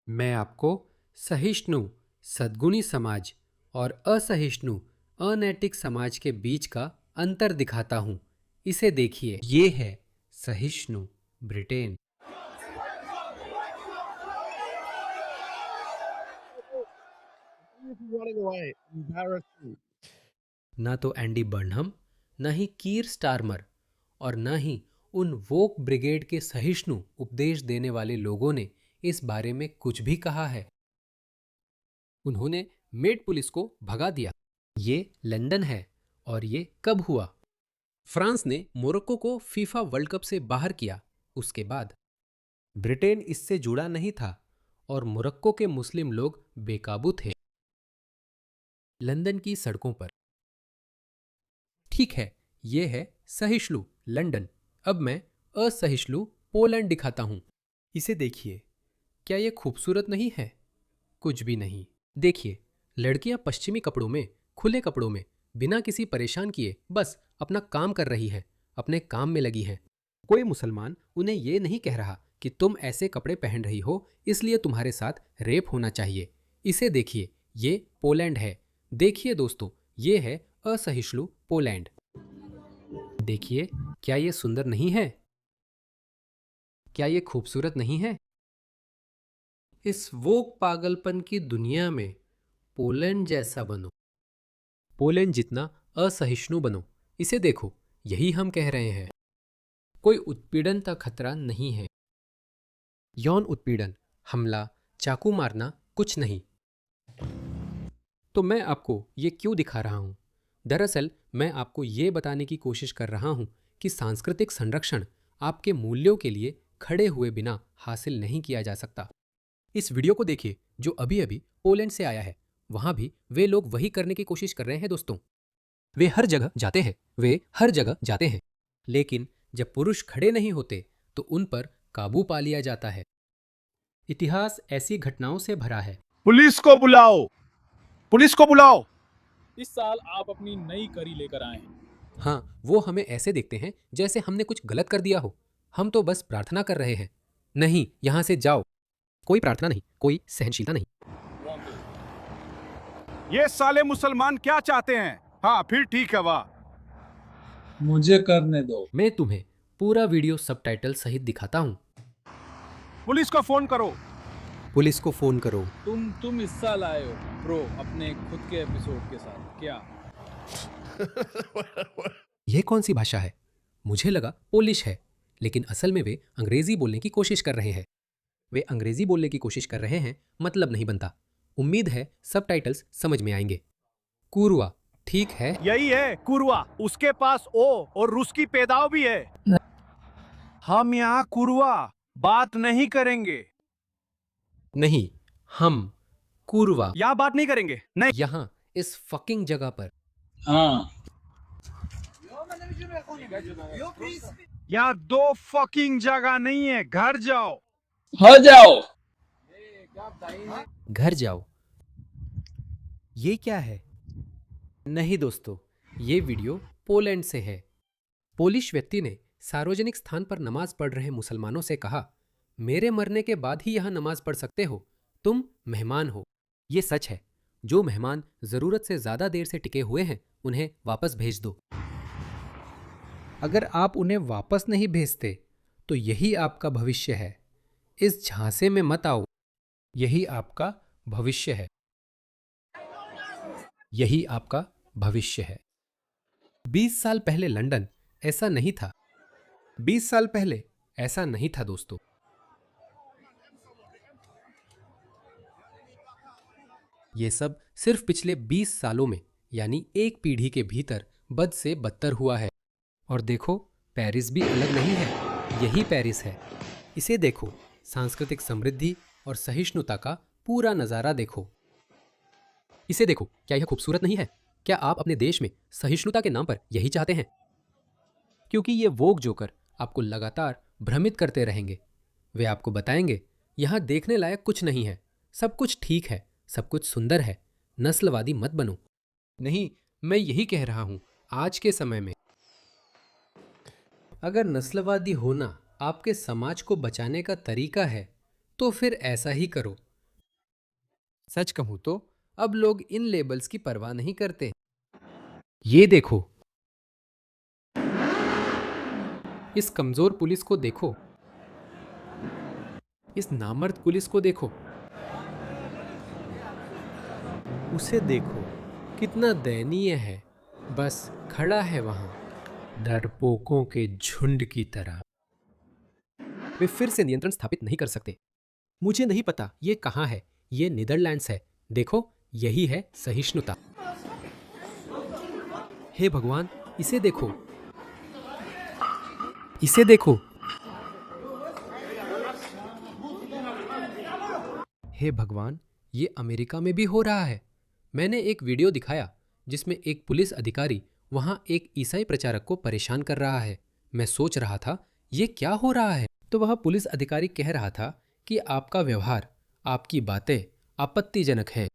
मैं आपको सहिष्णु सद्गुणी समाज और असहिष्णु अनैतिक समाज के बीच का अंतर दिखाता हूँ। इसे देखिए, ये है सहिष्णु ब्रिटेन। running away. Embarrassing. ना तो एंडी बर्नहम, ना ही कीर स्टारमर और ना ही उन वोक ब्रिगेड के सहिष्णु उपदेश देने वाले लोगों ने इस बारे में कुछ भी कहा है। उन्होंने मेड पुलिस को भगा दिया। ये लंदन है और ये कब हुआ? फ्रांस ने मोरक्को को फीफा वर्ल्ड कप से बाहर किया। उसके बाद ब्रिटेन इससे जुड़ा नहीं था और मोरक्को के मुस्लिम लोग बेकाबू थे लंदन की सड़कों पर। ठीक है, यह है सहिष्णु लंदन। अब मैं असहिष्णु पोलैंड दिखाता हूं। इसे देखिए, क्या यह खूबसूरत नहीं है? कुछ भी नहीं। देखिए, लड़कियां पश्चिमी कपड़ों में, खुले कपड़ों में, बिना किसी परेशान किए बस अपना काम कर रही हैं, अपने काम में लगी हैं। कोई मुसलमान उन्हें यह नहीं कह रहा कि तुम ऐसे कपड़े पहन रही हो इसलिए तुम्हारे साथ रेप होना चाहिए। इसे देखिए, ये पोलैंड है। देखिए दोस्तों, ये है असहिष्णु पोलैंड। देखिए, क्या ये सुंदर नहीं है? क्या ये खूबसूरत नहीं है? इस वोक पागलपन की दुनिया में पोलैंड जैसा बनो, पोलैंड जितना असहिष्णु बनो। इसे देखो, यही हम कह रहे हैं। कोई उत्पीड़न का खतरा नहीं है। यौन उत्पीड़न, हमला, चाकू मारना कुछ नहीं। तो मैं आपको ये क्यों दिखा रहा हूं? दरअसल मैं आपको ये बताने की कोशिश कर रहा हूं कि सांस्कृतिक संरक्षण आपके मूल्यों के लिए खड़े हुए बिना हासिल नहीं किया जा सकता। इस वीडियो को देखिए जो अभी अभी पोलैंड से आया है। वहां भी वे लोग वही करने की कोशिश कर रहे हैं दोस्तों। वे हर जगह जाते हैं, वे हर जगह जाते हैं, लेकिन जब पुरुष खड़े नहीं होते तो उन पर काबू पा लिया जाता है। इतिहास ऐसी घटनाओं से भरा है। पुलिस को बुलाओ। पुलिस को बुलाओ। इस साल आप अपनी नई करी लेकर आए हैं। हाँ, वो हमें ऐसे देखते हैं जैसे हमने कुछ गलत कर दिया हो। हम तो बस प्रार्थना कर रहे हैं। नहीं, यहां से जाओ। कोई प्रार्थना नहीं, कोई सहनशीलता नहीं। ये साले मुसलमान क्या चाहते हैं? हाँ, फिर ठीक है। वाह। मुझे करने दो। मैं तुम्हें पूरा वीडियो सबटाइटल सहित दिखाता हूँ। पुलिस को फोन करो। पुलिस को फोन करो। तुम इस साल आए हो प्रो अपने खुद के एपिसोड के साथ क्या? यह कौन सी भाषा है? मुझे लगा पोलिश है, लेकिन असल में वे अंग्रेजी बोलने की कोशिश कर रहे हैं। वे अंग्रेजी बोलने की कोशिश कर रहे हैं, मतलब नहीं बनता। उम्मीद है सबटाइटल्स समझ में आएंगे। कुरुआ, ठीक है? यही है कुरुआ। उसके पास ओ और रूस की पैदाव भी है। हम यहाँ कुरुआ बात नहीं करेंगे। नहीं, हम कुरुआ यहाँ बात नहीं करेंगे। नहीं। यहाँ इस फकिंग जगह पर। हाँ, यहाँ दो फकिंग जगह नहीं है। घर जाओ। हो जाओ। घर जाओ। ये क्या है? नहीं दोस्तों, ये वीडियो पोलैंड से है। पोलिश व्यक्ति ने सार्वजनिक स्थान पर नमाज पढ़ रहे मुसलमानों से कहा, मेरे मरने के बाद ही यहां नमाज पढ़ सकते हो, तुम मेहमान हो। ये सच है। जो मेहमान जरूरत से ज्यादा देर से टिके हुए हैं उन्हें वापस भेज दो। अगर आप उन्हें वापस नहीं भेजते तो यही आपका भविष्य है। इस झांसे में मत आओ। यही आपका भविष्य है। यही आपका भविष्य है। 20 साल पहले लंदन ऐसा नहीं था। 20 साल पहले ऐसा नहीं था दोस्तों। ये सब सिर्फ पिछले 20 सालों में, यानी एक पीढ़ी के भीतर बद से बदतर हुआ है। और देखो, पेरिस भी अलग नहीं है। यही पेरिस है। इसे देखो, सांस्कृतिक समृद्धि और सहिष्णुता का पूरा नजारा देखो। इसे देखो, क्या यह खूबसूरत नहीं है? क्या आप अपने देश में सहिष्णुता के नाम पर यही चाहते हैं? क्योंकि ये वोग जोकर आपको लगातार भ्रमित करते रहेंगे। वे आपको बताएंगे यहां देखने लायक कुछ नहीं है, सब कुछ ठीक है, सब कुछ सुंदर है, नस्लवादी मत बनो। नहीं, मैं यही कह रहा हूं, आज के समय में अगर नस्लवादी होना आपके समाज को बचाने का तरीका है तो फिर ऐसा ही करो। सच कहूं तो अब लोग इन लेबल्स की परवाह नहीं करते। ये देखो, इस कमजोर पुलिस को देखो, इस नामर्द पुलिस को देखो, उसे देखो, कितना दयनीय है। बस खड़ा है वहां, डरपोकों के झुंड की तरह। वे फिर से नियंत्रण स्थापित नहीं कर सकते। मुझे नहीं पता ये कहाँ है। ये नीदरलैंड्स है। देखो, यही है सहिष्णुता। हे भगवान, इसे देखो, इसे देखो। हे भगवान, ये अमेरिका में भी हो रहा है। मैंने एक वीडियो दिखाया जिसमें एक पुलिस अधिकारी वहां एक ईसाई प्रचारक को परेशान कर रहा है। मैं सोच रहा था ये क्या हो रहा है। तो वह पुलिस अधिकारी कह रहा था कि आपका व्यवहार, आपकी बातें आपत्तिजनक हैं,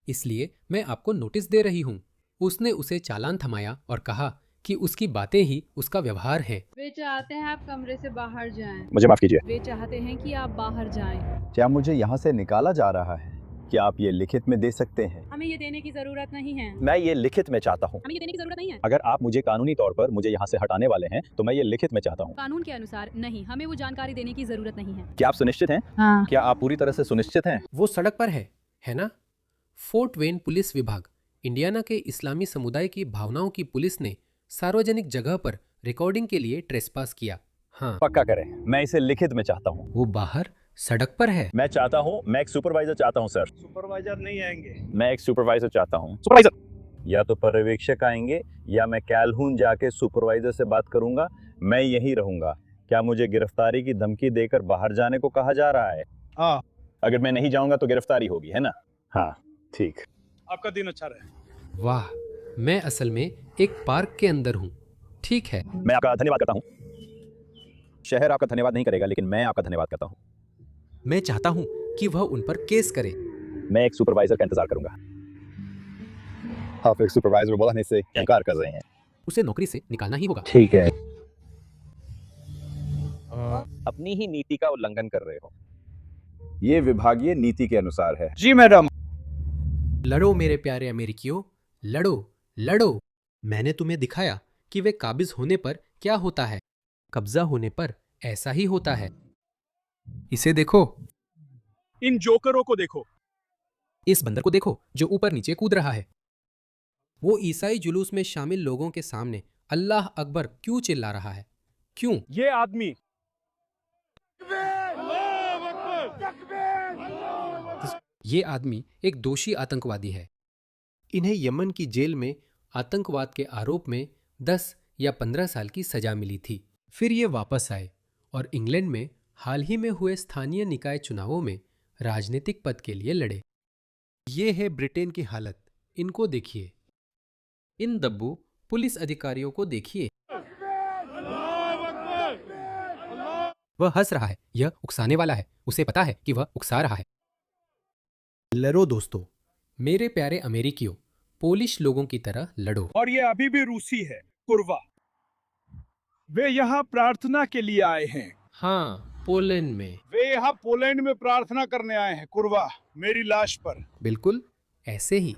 इसलिए मैं आपको नोटिस दे रही हूं। उसने उसे चालान थमाया और कहा कि उसकी बातें ही उसका व्यवहार है। वे चाहते हैं आप कमरे से बाहर जाएं। मुझे माफ कीजिए। वे चाहते हैं कि आप बाहर जाएं। क्या मुझे यहाँ से निकाला जा रहा है? क्या आप ये लिखित में दे सकते हैं? हमें ये देने की जरूरत नहीं है। मैं ये लिखित में चाहता हूँ। हमें ये देने की जरूरत नहीं है। अगर आप मुझे कानूनी तौर पर मुझे यहाँ से हटाने वाले हैं तो मैं ये लिखित में चाहता हूँ। कानून के अनुसार नहीं, हमें वो जानकारी देने की जरूरत नहीं है। क्या आप सुनिश्चित हैं? हाँ। क्या आप पूरी तरह से सुनिश्चित हैं? वो सड़क पर है ना? फोर्ट वेन पुलिस विभाग, इंडियाना के इस्लामी समुदाय की भावनाओं की पुलिस ने सार्वजनिक जगह पर रिकॉर्डिंग के लिए ट्रेसपास किया। हाँ, पक्का करें, मैं इसे लिखित में चाहता हूँ। वो बाहर सड़क पर है। मैं चाहता हूँ, मैं एक सुपरवाइजर चाहता हूँ सर। सुपरवाइजर नहीं आएंगे। मैं एक सुपरवाइजर चाहता हूँ। सुपरवाइजर या तो पर्यवेक्षक आएंगे या मैं कैलहून जाके सुपरवाइजर से बात करूंगा। मैं यहीं रहूंगा। क्या मुझे गिरफ्तारी की धमकी देकर बाहर जाने को कहा जा रहा है? हाँ, अगर मैं नहीं जाऊंगा तो गिरफ्तारी होगी, है ना? हाँ, ठीक। आपका दिन अच्छा रहे। वाह, मैं असल में एक पार्क के अंदर हूँ। ठीक है, मैं आपका धन्यवाद करता हूँ। शहर आपका धन्यवाद नहीं करेगा, लेकिन मैं आपका धन्यवाद करता हूँ। मैं चाहता हूँ कि वह उन पर केस करे। मैं एक सुपरवाइजर का इंतजार करूंगा। आप एक सुपरवाइजर बुलाने से इनकार कर रहे हैं। उसे नौकरी से निकालना ही होगा। ठीक है। अपनी ही नीति का उल्लंघन कर रहे हो। ये विभागीय नीति के अनुसार है। जी मैडम। लड़ो मेरे प्यारे अमेरिकियों, लड़ो लड़ो। मैंने तुम्हें दिखाया कि वे काबिज होने पर क्या होता है, कब्जा होने पर ऐसा ही होता है। इसे देखो, इन जोकरों को देखो। इस बंदर को देखो जो ऊपर नीचे कूद रहा है। वो ईसाई जुलूस में शामिल लोगों के सामने अल्लाह अकबर क्यों चिल्ला रहा है? क्यों? ये आदमी ये आदमी एक दोषी आतंकवादी है। इन्हें यमन की जेल में आतंकवाद के आरोप में 10 या 15 साल की सजा मिली थी। फिर ये वापस आए और इंग्लैंड में हाल ही में हुए स्थानीय निकाय चुनावों में राजनीतिक पद के लिए लड़े। ये है ब्रिटेन की हालत। इनको देखिए, इन दब्बू पुलिस अधिकारियों को देखिए। वह हंस रहा है, यह उकसाने वाला है। उसे पता है कि वह उकसा रहा है। लड़ो दोस्तों, मेरे प्यारे अमेरिकियों, पोलिश लोगों की तरह लड़ो। और ये अभी भी रूसी है, कुर्वा। वे यहाँ प्रार्थना के लिए आए हैं। हाँ, पोलैंड में। वे यहाँ पोलैंड में प्रार्थना करने आए हैं, कुर्वा, मेरी लाश पर। बिल्कुल ऐसे ही,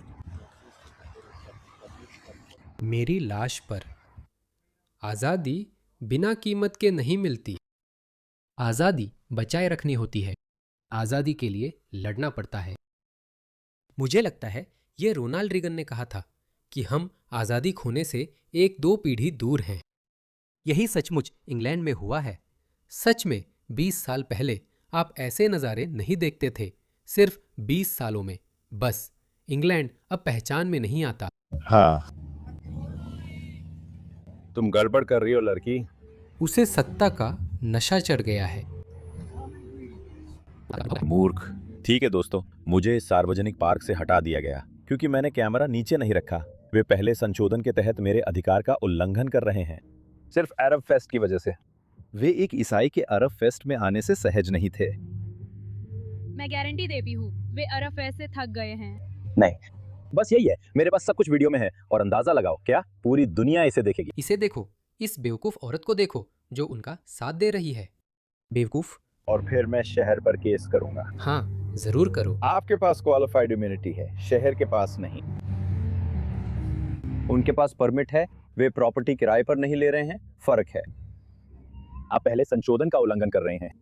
मेरी लाश पर। आज़ादी बिना कीमत के नहीं मिलती। आज़ादी बचाए रखनी होती है। आज़ादी के लिए लड़ना पड़ता है। मुझे लगता है यह रोनाल्ड रीगन ने कहा था कि हम आज़ादी खोने से 1-2 पीढ़ी दूर हैं। यही सचमुच इंग्लैंड में हुआ है। सच में 20 साल पहले आप ऐसे नज़ारे नहीं देखते थे। सिर्फ 20 सालों में बस इंग्लैंड अब पहचान में नहीं आता। हाँ, तुम गड़बड़ कर रही हो लड़की। उसे सत्ता का नशा चढ़ गया है। मूर्ख। ठीक है दोस्तों, मुझे इस सार्वजनिक पार्क से हटा दिया गया क्योंकि मैंने कैमरा नीचे नहीं रखा। वे पहले संशोधन के तहत मेरे अधिकार का उल्लंघन कर रहे हैं, सिर्फ अरब फेस्ट की वजह से। वे एक ईसाई के अरब फेस्ट में आने से सहज नहीं थे। मैं गारंटी देती हूँ, वे अरब फेस्ट से थक गए हैं। नहीं, बस यही है। मेरे पास सब कुछ वीडियो में है और अंदाजा लगाओ, क्या पूरी दुनिया इसे देखेगी? इसे देखो, इस बेवकूफ औरत को देखो जो उनका साथ दे रही है। बेवकूफ। और फिर मैं शहर पर केस करूंगा। हाँ, जरूर करो। आपके पास क्वालिफाइड इम्यूनिटी है, शहर के पास नहीं। उनके पास परमिट है, वे प्रॉपर्टी किराए पर नहीं ले रहे हैं, फर्क है। आप पहले संशोधन का उल्लंघन कर रहे हैं।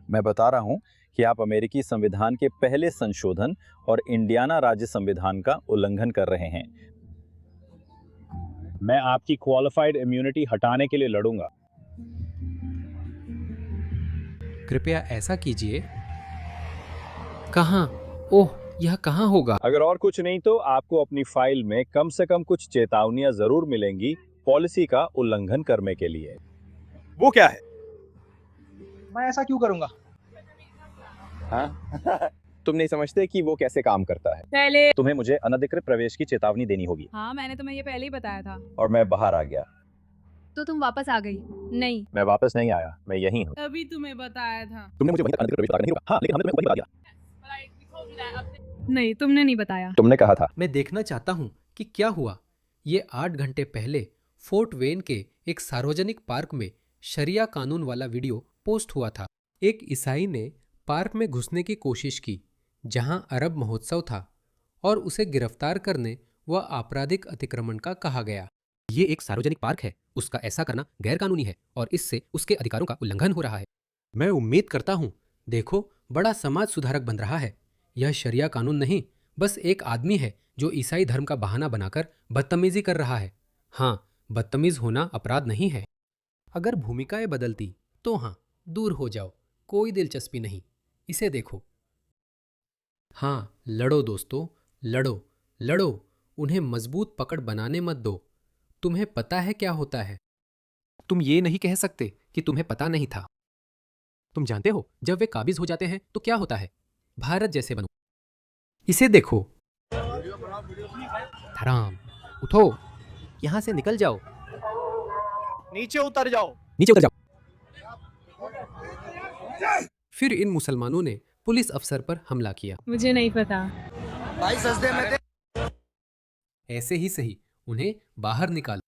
मैं बता रहा हूं कि आप अमेरिकी संविधान के पहले संशोधन और इंडियाना राज्य संविधान का उल्लंघन कर रहे हैं। मैं आपकी क्वालिफाइड इम्यूनिटी हटाने के लिए लड़ूंगा। कृपया ऐसा कीजिए। कहाँ? ओह, यह कहाँ होगा? अगर और कुछ नहीं तो आपको अपनी फाइल में कम से कम कुछ चेतावनियां जरूर मिलेंगी पॉलिसी का उल्लंघन करने के लिए। वो क्या है? मैं ऐसा क्यों करूंगा? हाँ? तुम नहीं समझते कि वो कैसे काम करता है। पहले तुम्हें मुझे अनधिकृत प्रवेश की चेतावनी देनी होगी। हाँ, मैंने तुम्हें ये पहले ही बताया था। और मैं बाहर आ गया। तो तुम वापस आ गई? नहीं, मैं वापस नहीं आया, मैं यहीं हूँ। अभी तुम्हें बताया था। तुमने मुझे वहीं तक अनधिकृत प्रवेश बताकर नहीं रोका। हाँ, लेकिन हमने तुम्हें वहीं बता दिया। नहीं, तुमने नहीं बताया। तुमने कहा था। मैं देखना चाहता हूँ कि क्या हुआ। ये 8 घंटे पहले फोर्ट वेन के एक सार्वजनिक पार्क में शरिया कानून वाला वीडियो पोस्ट हुआ था। एक ईसाई ने पार्क में घुसने की कोशिश की जहां अरब महोत्सव था और उसे गिरफ्तार करने व आपराधिक अतिक्रमण का कहा गया। ये एक सार्वजनिक पार्क है, उसका ऐसा करना गैरकानूनी है और इससे उसके अधिकारों का उल्लंघन हो रहा है। मैं उम्मीद करता हूँ, देखो, बड़ा समाज सुधारक बन रहा है। यह शरिया कानून नहीं, बस एक आदमी है जो ईसाई धर्म का बहाना बनाकर बदतमीजी कर रहा है। हाँ, बदतमीज होना अपराध नहीं है। अगर भूमिकाएं बदलती तो हाँ, दूर हो जाओ, कोई दिलचस्पी नहीं। इसे देखो। हाँ, लड़ो दोस्तों, लड़ो लड़ो। उन्हें मजबूत पकड़ बनाने मत दो। तुम्हें पता है क्या होता है। तुम ये नहीं कह सकते कि तुम्हें पता नहीं था। तुम जानते हो, जब वे काबिज हो जाते हैं तो क्या होता है। भारत जैसे बनो। इसे देखो। हराम, उठो, यहां से निकल जाओ। नीचे उतर जाओ। नीचे उतर जाओ। फिर इन मुसलमानों ने पुलिस अफसर पर हमला किया। मुझे नहीं पता। भाई सस्ते में ऐसे ही सही, उन्हें बाहर निकालो।